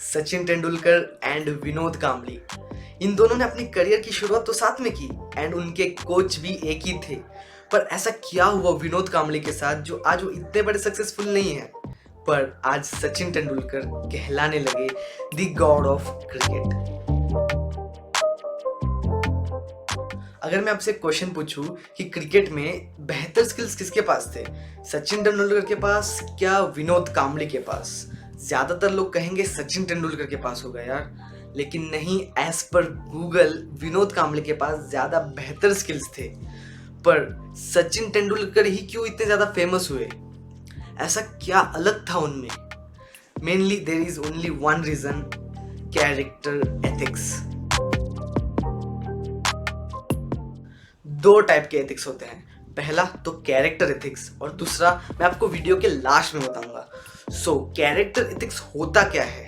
Sachin Tendulkar and Vinod Kambli. इन दोनों ने अपनी करियर की शुरुआत तो साथ में की एंड उनके कोच भी एक ही थे। पर ऐसा क्या हुआ विनोद कांबली के साथ जो आज वो इतने बड़े सक्सेसफुल नहीं है, पर आज सचिन तेंदुलकर कहलाने लगे द गॉड ऑफ क्रिकेट। अगर मैं आपसे क्वेश्चन पूछूं कि क्रिकेट में बेहतर स्किल्स किसके पास थे, सचिन तेंदुलकर के पास क्या विनोद कांबली के पास? ज्यादातर लोग कहेंगे सचिन तेंदुलकर के पास होगा यार, लेकिन नहीं। As per Google Vinod Kambli के पास ज्यादा बेहतर स्किल्स थे। पर सचिन तेंदुलकर ही क्यों इतने ज्यादा फेमस हुए? ऐसा क्या अलग था उनमें? Mainly there is only one reason, character ethics. दो टाइप के एथिक्स होते हैं, पहला तो कैरेक्टर एथिक्स और दूसरा मैं आपको वीडियो के लास्ट में बताऊंगा। सो कैरेक्टर एथिक्स होता क्या है?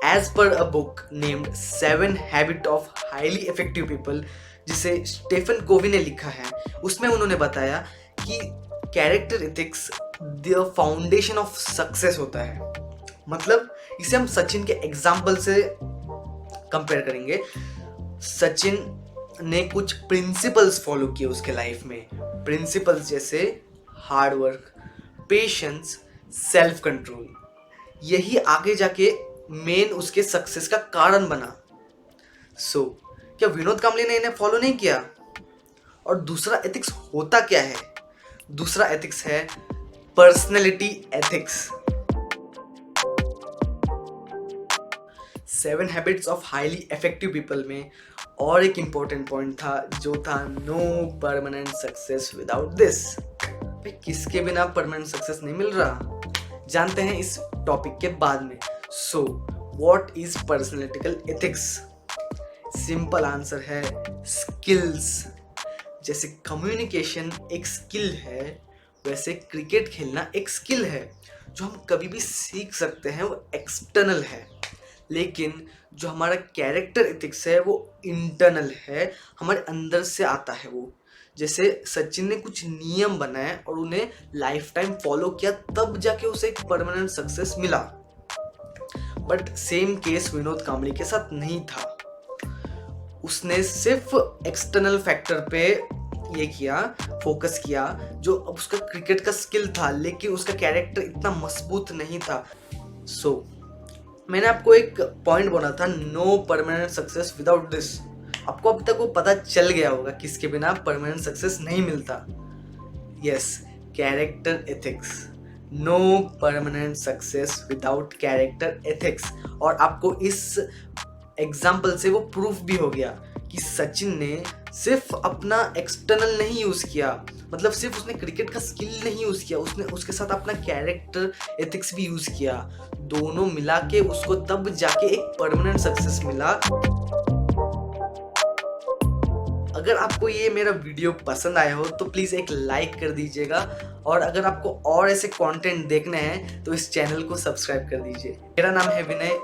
As per a book named 7 habit of highly effective people, जिसे स्टीफन कोवी ने लिखा है, उसमें उन्होंने बताया कि character ethics the foundation of success होता है। मतलब इसे हम सचिन के एग्जाम्पल से कंपेयर करेंगे। सचिन ने कुछ प्रिंसिपल्स फॉलो किए उसके लाइफ में, प्रिंसिपल्स जैसे hard work, patience, self control. यही आगे जाके मेन उसके सक्सेस का कारण बना। सो क्या विनोद कांबली ने इन्हें फॉलो नहीं किया? और दूसरा एथिक्स होता क्या है? दूसरा एथिक्स है personality ethics. 7 habits of highly effective people में और एक इंपॉर्टेंट पॉइंट था जो था no permanent success without this. भाई किसके बिना परमानेंट सक्सेस नहीं मिल रहा, जानते हैं इस टॉपिक के बाद में। So what is personalitical ethics? Simple answer है स्किल्स। जैसे कम्युनिकेशन एक स्किल है, वैसे क्रिकेट खेलना एक स्किल है जो हम कभी भी सीख सकते हैं, वो एक्सटर्नल है। लेकिन जो हमारा कैरेक्टर एथिक्स है वो इंटरनल है, हमारे अंदर से आता है वो। जैसे सचिन ने कुछ नियम बनाए और उन्हें लाइफ टाइम फॉलो किया, तब जाके उसे एक परमानेंट सक्सेस मिला। But same case Vinod Kambli के साथ नहीं था। उसने सिर्फ एक्सटर्नल फैक्टर पे ये किया, फोकस किया, जो उसका क्रिकेट का स्किल था, लेकिन उसका कैरेक्टर इतना मजबूत नहीं था। सो मैंने आपको एक पॉइंट बोला था, no permanent success without this. आपको अब तक वो पता चल गया होगा किसके बिना परमानेंट सक्सेस नहीं मिलता। Yes, character ethics. No permanent success without character ethics. और आपको इस एग्जाम्पल से वो प्रूफ भी हो गया कि सचिन ने सिर्फ अपना एक्सटर्नल नहीं यूज़ किया, मतलब सिर्फ उसने क्रिकेट का स्किल नहीं यूज़ किया, उसने उसके साथ अपना कैरेक्टर एथिक्स भी यूज़ किया। दोनों मिला के उसको तब जाके एक परमानेंट सक्सेस मिला। अगर आपको ये मेरा वीडियो पसंद आया हो तो प्लीज़ एक लाइक कर दीजिएगा, और अगर आपको और ऐसे कंटेंट देखने हैं तो इस चैनल को सब्सक्राइब कर दीजिए। मेरा नाम है विनय।